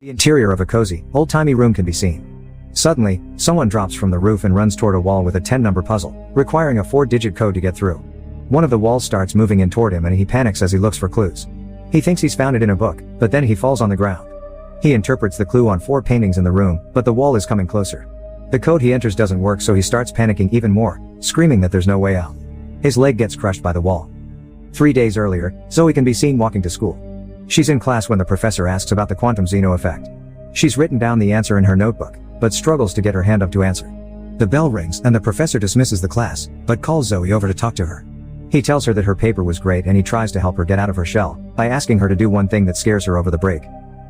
The interior of a cozy, old-timey room can be seen. Suddenly, someone drops from the roof and runs toward a wall with a 10-number puzzle, requiring a 4-digit code to get through. One of the walls starts moving in toward him and he panics as he looks for clues. He thinks he's found it in a book, but then he falls on the ground. He interprets the clue on 4 paintings in the room, but the wall is coming closer. The code he enters doesn't work, so he starts panicking even more, screaming that there's no way out. His leg gets crushed by the wall. 3 days earlier, Zoe can be seen walking to school. She's in class when the professor asks about the quantum Zeno effect. She's written down the answer in her notebook, but struggles to get her hand up to answer. The bell rings and the professor dismisses the class, but calls Zoe over to talk to her. He tells her that her paper was great and he tries to help her get out of her shell by asking her to do one thing that scares her over the break.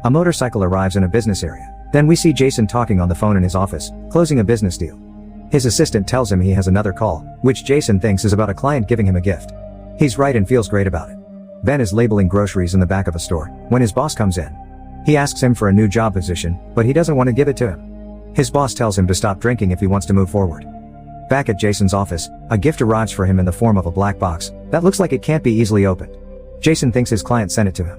A motorcycle arrives in a business area. Then we see Jason talking on the phone in his office, closing a business deal. His assistant tells him he has another call, which Jason thinks is about a client giving him a gift. He's right and feels great about it. Ben is labeling groceries in the back of a store when his boss comes in. He asks him for a new job position, but he doesn't want to give it to him. His boss tells him to stop drinking if he wants to move forward. Back at Jason's office, a gift arrives for him in the form of a black box that looks like it can't be easily opened. Jason thinks his client sent it to him.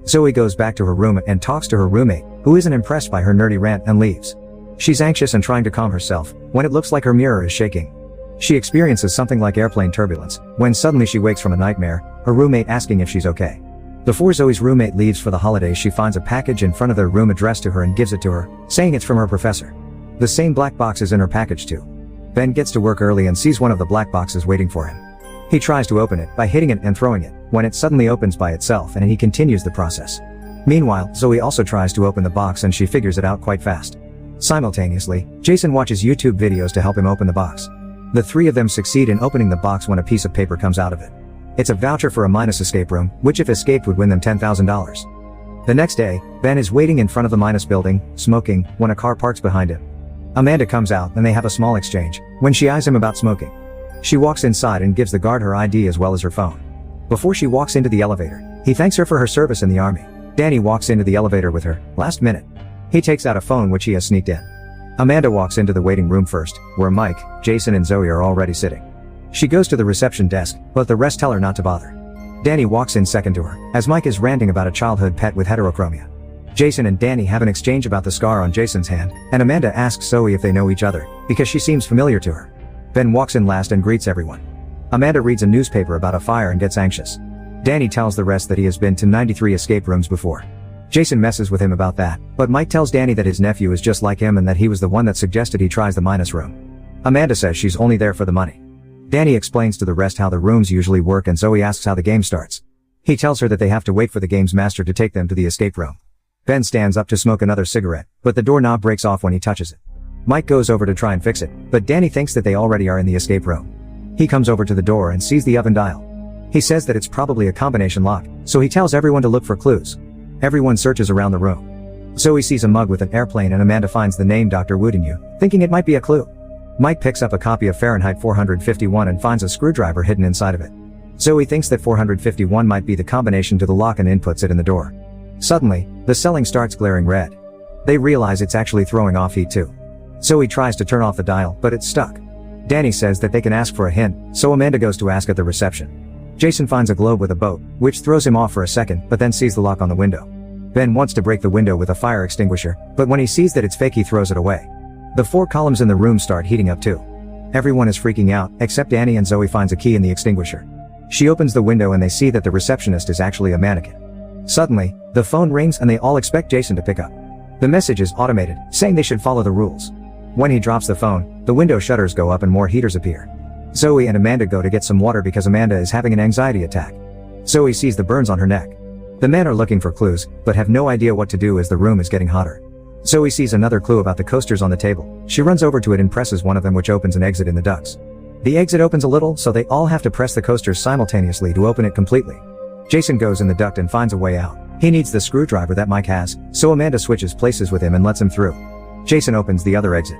Zoe goes back to her room and talks to her roommate, who isn't impressed by her nerdy rant, and leaves. She's anxious and trying to calm herself when it looks like her mirror is shaking. She experiences something like airplane turbulence when suddenly she wakes from a nightmare, her roommate asking if she's okay. Before Zoe's roommate leaves for the holidays, she finds a package in front of their room addressed to her and gives it to her, saying it's from her professor. The same black box is in her package too. Ben gets to work early and sees one of the black boxes waiting for him. He tries to open it by hitting it and throwing it, when it suddenly opens by itself and he continues the process. Meanwhile, Zoe also tries to open the box and she figures it out quite fast. Simultaneously, Jason watches YouTube videos to help him open the box. The 3 of them succeed in opening the box when a piece of paper comes out of it. It's a voucher for a minus escape room, which if escaped would win them $10,000. The next day, Ben is waiting in front of the minus building, smoking, when a car parks behind him. Amanda comes out and they have a small exchange, when she eyes him about smoking. She walks inside and gives the guard her ID as well as her phone. Before she walks into the elevator, he thanks her for her service in the army. Danny walks into the elevator with her, last minute. He takes out a phone which he has sneaked in. Amanda walks into the waiting room first, where Mike, Jason and Zoe are already sitting. She goes to the reception desk, but the rest tell her not to bother. Danny walks in second to her, as Mike is ranting about a childhood pet with heterochromia. Jason and Danny have an exchange about the scar on Jason's hand, and Amanda asks Zoe if they know each other, because she seems familiar to her. Ben walks in last and greets everyone. Amanda reads a newspaper about a fire and gets anxious. Danny tells the rest that he has been to 93 escape rooms before. Jason messes with him about that, but Mike tells Danny that his nephew is just like him and that he was the one that suggested he tries the minus room. Amanda says she's only there for the money. Danny explains to the rest how the rooms usually work and Zoe asks how the game starts. He tells her that they have to wait for the game's master to take them to the escape room. Ben stands up to smoke another cigarette, but the doorknob breaks off when he touches it. Mike goes over to try and fix it, but Danny thinks that they already are in the escape room. He comes over to the door and sees the oven dial. He says that it's probably a combination lock, so he tells everyone to look for clues. Everyone searches around the room. Zoe sees a mug with an airplane and Amanda finds the name Dr. Woodinyu, thinking it might be a clue. Mike picks up a copy of Fahrenheit 451 and finds a screwdriver hidden inside of it. Zoe thinks that 451 might be the combination to the lock and inputs it in the door. Suddenly, the ceiling starts glaring red. They realize it's actually throwing off heat too. Zoe tries to turn off the dial, but it's stuck. Danny says that they can ask for a hint, so Amanda goes to ask at the reception. Jason finds a globe with a boat, which throws him off for a second, but then sees the lock on the window. Ben wants to break the window with a fire extinguisher, but when he sees that it's fake he throws it away. The 4 columns in the room start heating up too. Everyone is freaking out, except Danny, and Zoe finds a key in the extinguisher. She opens the window and they see that the receptionist is actually a mannequin. Suddenly, the phone rings and they all expect Jason to pick up. The message is automated, saying they should follow the rules. When he drops the phone, the window shutters go up and more heaters appear. Zoe and Amanda go to get some water because Amanda is having an anxiety attack. Zoe sees the burns on her neck. The men are looking for clues, but have no idea what to do as the room is getting hotter. Zoe sees another clue about the coasters on the table. She runs over to it and presses one of them, which opens an exit in the ducts. The exit opens a little, so they all have to press the coasters simultaneously to open it completely. Jason goes in the duct and finds a way out. He needs the screwdriver that Mike has, so Amanda switches places with him and lets him through. Jason opens the other exit.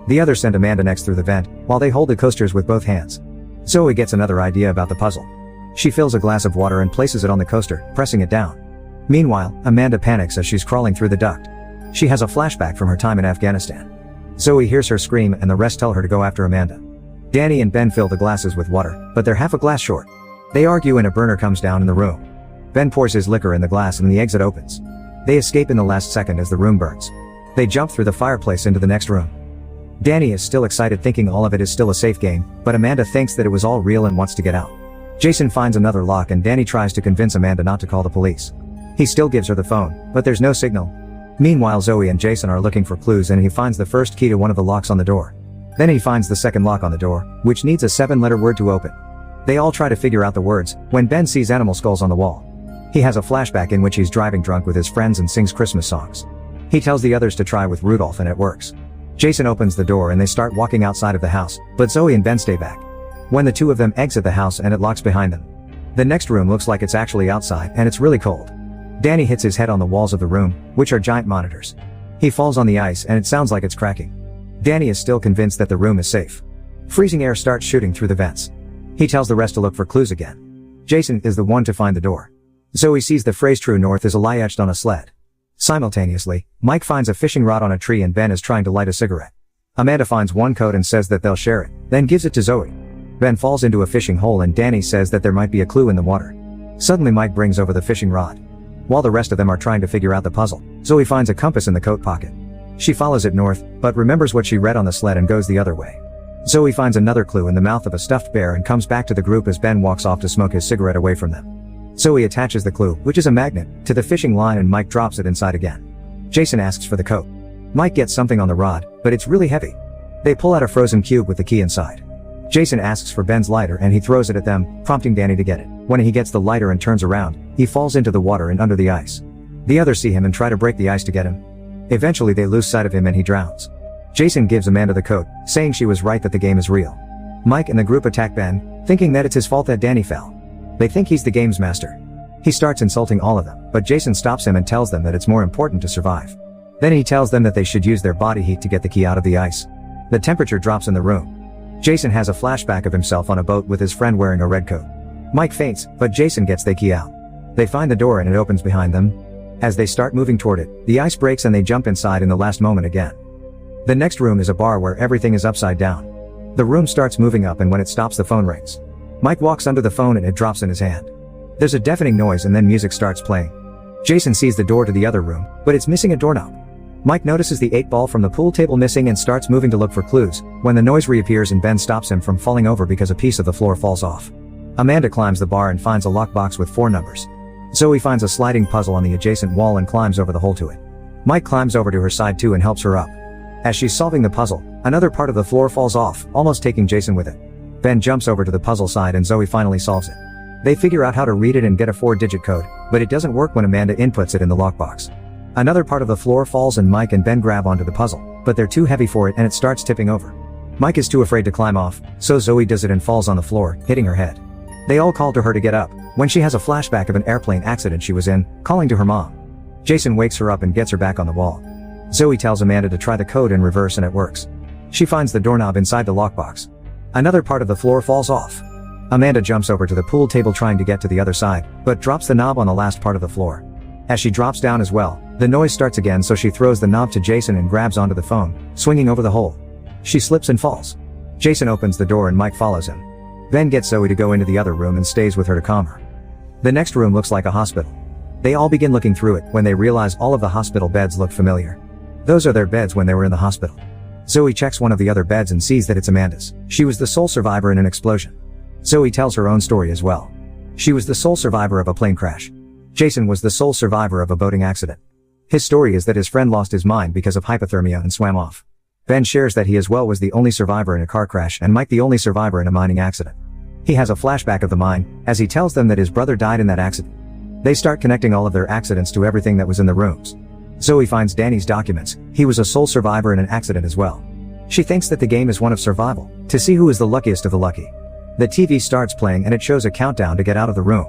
The others send Amanda next through the vent, while they hold the coasters with both hands. Zoe gets another idea about the puzzle. She fills a glass of water and places it on the coaster, pressing it down. Meanwhile, Amanda panics as she's crawling through the duct. She has a flashback from her time in Afghanistan. Zoe hears her scream and the rest tell her to go after Amanda. Danny and Ben fill the glasses with water, but they're half a glass short. They argue and a burner comes down in the room. Ben pours his liquor in the glass and the exit opens. They escape in the last second as the room burns. They jump through the fireplace into the next room. Danny is still excited thinking all of it is still a safe game, but Amanda thinks that it was all real and wants to get out. Jason finds another lock and Danny tries to convince Amanda not to call the police. He still gives her the phone, but there's no signal. Meanwhile, Zoe and Jason are looking for clues and he finds the first key to one of the locks on the door. Then he finds the second lock on the door, which needs a 7-letter word to open. They all try to figure out the words, when Ben sees animal skulls on the wall. He has a flashback in which he's driving drunk with his friends and sings Christmas songs. He tells the others to try with Rudolph and it works. Jason opens the door and they start walking outside of the house, but Zoe and Ben stay back. When the two of them exit the house and it locks behind them. The next room looks like it's actually outside and it's really cold. Danny hits his head on the walls of the room, which are giant monitors. He falls on the ice and it sounds like it's cracking. Danny is still convinced that the room is safe. Freezing air starts shooting through the vents. He tells the rest to look for clues again. Jason is the one to find the door. Zoe sees the phrase "true north" is a lie etched on a sled. Simultaneously, Mike finds a fishing rod on a tree and Ben is trying to light a cigarette. Amanda finds one code and says that they'll share it, then gives it to Zoe. Ben falls into a fishing hole and Danny says that there might be a clue in the water. Suddenly Mike brings over the fishing rod. While the rest of them are trying to figure out the puzzle, Zoe finds a compass in the coat pocket. She follows it north, but remembers what she read on the sled and goes the other way. Zoe finds another clue in the mouth of a stuffed bear and comes back to the group as Ben walks off to smoke his cigarette away from them. Zoe attaches the clue, which is a magnet, to the fishing line and Mike drops it inside again. Jason asks for the coat. Mike gets something on the rod, but it's really heavy. They pull out a frozen cube with the key inside. Jason asks for Ben's lighter and he throws it at them, prompting Danny to get it. When he gets the lighter and turns around, he falls into the water and under the ice. The others see him and try to break the ice to get him. Eventually they lose sight of him and he drowns. Jason gives Amanda the coat, saying she was right that the game is real. Mike and the group attack Ben, thinking that it's his fault that Danny fell. They think he's the game's master. He starts insulting all of them, but Jason stops him and tells them that it's more important to survive. Then he tells them that they should use their body heat to get the key out of the ice. The temperature drops in the room. Jason has a flashback of himself on a boat with his friend wearing a red coat. Mike faints, but Jason gets the key out. They find the door and it opens behind them. As they start moving toward it, the ice breaks and they jump inside in the last moment again. The next room is a bar where everything is upside down. The room starts moving up and when it stops the phone rings. Mike walks under the phone and it drops in his hand. There's a deafening noise and then music starts playing. Jason sees the door to the other room, but it's missing a doorknob. Mike notices the 8-ball from the pool table missing and starts moving to look for clues, when the noise reappears and Ben stops him from falling over because a piece of the floor falls off. Amanda climbs the bar and finds a lockbox with 4 numbers. Zoe finds a sliding puzzle on the adjacent wall and climbs over the hole to it. Mike climbs over to her side too and helps her up. As she's solving the puzzle, another part of the floor falls off, almost taking Jason with it. Ben jumps over to the puzzle side and Zoe finally solves it. They figure out how to read it and get a 4-digit code, but it doesn't work when Amanda inputs it in the lockbox. Another part of the floor falls and Mike and Ben grab onto the puzzle, but they're too heavy for it and it starts tipping over. Mike is too afraid to climb off, so Zoe does it and falls on the floor, hitting her head. They all call to her to get up, when she has a flashback of an airplane accident she was in, calling to her mom. Jason wakes her up and gets her back on the wall. Zoe tells Amanda to try the code in reverse and it works. She finds the doorknob inside the lockbox. Another part of the floor falls off. Amanda jumps over to the pool table trying to get to the other side, but drops the knob on the last part of the floor. As she drops down as well, the noise starts again so she throws the knob to Jason and grabs onto the phone, swinging over the hole. She slips and falls. Jason opens the door and Mike follows him. Ben gets Zoe to go into the other room and stays with her to calm her. The next room looks like a hospital. They all begin looking through it when they realize all of the hospital beds look familiar. Those are their beds when they were in the hospital. Zoe checks one of the other beds and sees that it's Amanda's. She was the sole survivor in an explosion. Zoe tells her own story as well. She was the sole survivor of a plane crash. Jason was the sole survivor of a boating accident. His story is that his friend lost his mind because of hypothermia and swam off. Ben shares that he as well was the only survivor in a car crash and Mike the only survivor in a mining accident. He has a flashback of the mine, as he tells them that his brother died in that accident. They start connecting all of their accidents to everything that was in the rooms. Zoe finds Danny's documents. He was a sole survivor in an accident as well. She thinks that the game is one of survival, to see who is the luckiest of the lucky. The TV starts playing and it shows a countdown to get out of the room.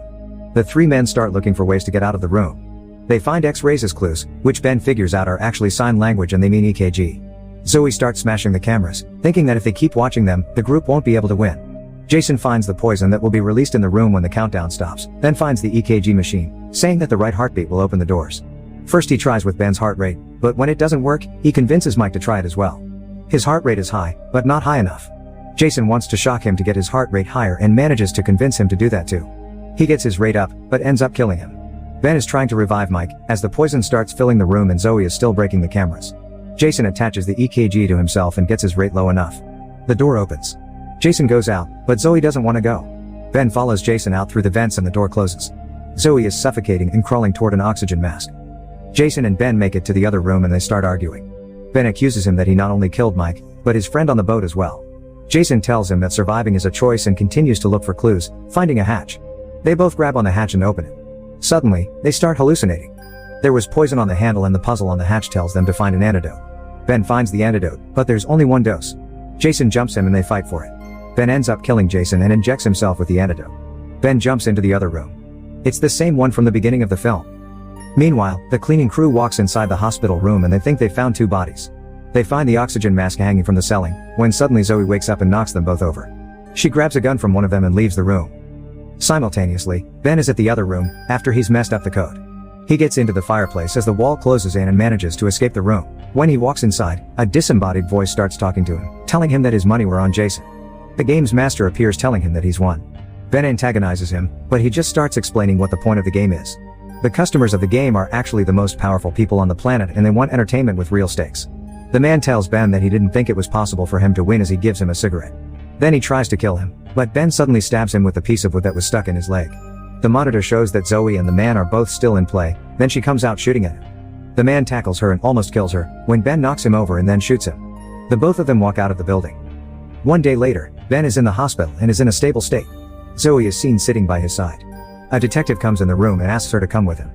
The 3 men start looking for ways to get out of the room. They find X-rays as clues, which Ben figures out are actually sign language and they mean EKG. Zoe starts smashing the cameras, thinking that if they keep watching them, the group won't be able to win. Jason finds the poison that will be released in the room when the countdown stops, then finds the EKG machine, saying that the right heartbeat will open the doors. First he tries with Ben's heart rate, but when it doesn't work, he convinces Mike to try it as well. His heart rate is high, but not high enough. Jason wants to shock him to get his heart rate higher and manages to convince him to do that too. He gets his rate up, but ends up killing him. Ben is trying to revive Mike, as the poison starts filling the room and Zoe is still breaking the cameras. Jason attaches the EKG to himself and gets his rate low enough. The door opens. Jason goes out, but Zoe doesn't want to go. Ben follows Jason out through the vents and the door closes. Zoe is suffocating and crawling toward an oxygen mask. Jason and Ben make it to the other room and they start arguing. Ben accuses him that he not only killed Mike, but his friend on the boat as well. Jason tells him that surviving is a choice and continues to look for clues, finding a hatch. They both grab on the hatch and open it. Suddenly, they start hallucinating. There was poison on the handle and the puzzle on the hatch tells them to find an antidote. Ben finds the antidote, but there's only one dose. Jason jumps him and they fight for it. Ben ends up killing Jason and injects himself with the antidote. Ben jumps into the other room. It's the same one from the beginning of the film. Meanwhile, the cleaning crew walks inside the hospital room and they think they found 2 bodies. They find the oxygen mask hanging from the ceiling, when suddenly Zoe wakes up and knocks them both over. She grabs a gun from one of them and leaves the room. Simultaneously, Ben is at the other room, after he's messed up the code. He gets into the fireplace as the wall closes in and manages to escape the room. When he walks inside, a disembodied voice starts talking to him, telling him that his money were on Jason. The game's master appears telling him that he's won. Ben antagonizes him, but he just starts explaining what the point of the game is. The customers of the game are actually the most powerful people on the planet and they want entertainment with real stakes. The man tells Ben that he didn't think it was possible for him to win as he gives him a cigarette. Then he tries to kill him, but Ben suddenly stabs him with a piece of wood that was stuck in his leg. The monitor shows that Zoe and the man are both still in play, then she comes out shooting at him. The man tackles her and almost kills her, when Ben knocks him over and then shoots him. The both of them walk out of the building. One day later, Ben is in the hospital and is in a stable state. Zoe is seen sitting by his side. A detective comes in the room and asks her to come with him.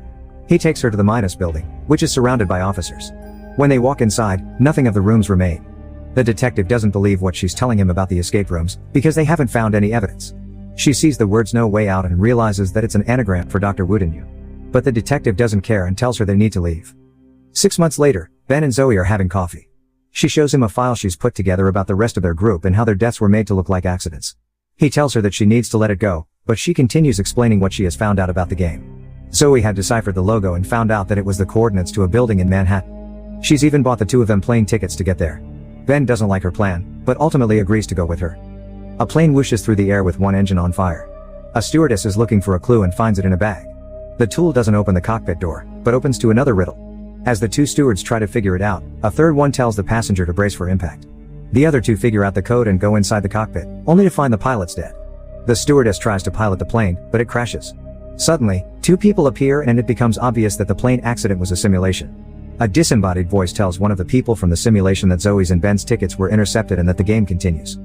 He takes her to the Midas building, which is surrounded by officers. When they walk inside, nothing of the rooms remain. The detective doesn't believe what she's telling him about the escape rooms, because they haven't found any evidence. She sees the words "no way out" and realizes that it's an anagram for Dr. Woodenyu. But the detective doesn't care and tells her they need to leave. 6 months later, Ben and Zoe are having coffee. She shows him a file she's put together about the rest of their group and how their deaths were made to look like accidents. He tells her that she needs to let it go, but she continues explaining what she has found out about the game. Zoe had deciphered the logo and found out that it was the coordinates to a building in Manhattan. She's even bought the 2 of them plane tickets to get there. Ben doesn't like her plan, but ultimately agrees to go with her. A plane whooshes through the air with one engine on fire. A stewardess is looking for a clue and finds it in a bag. The tool doesn't open the cockpit door, but opens to another riddle. As the 2 stewards try to figure it out, a third one tells the passenger to brace for impact. The other 2 figure out the code and go inside the cockpit, only to find the pilot's dead. The stewardess tries to pilot the plane, but it crashes. Suddenly, 2 people appear and it becomes obvious that the plane accident was a simulation. A disembodied voice tells one of the people from the simulation that Zoe's and Ben's tickets were intercepted and that the game continues.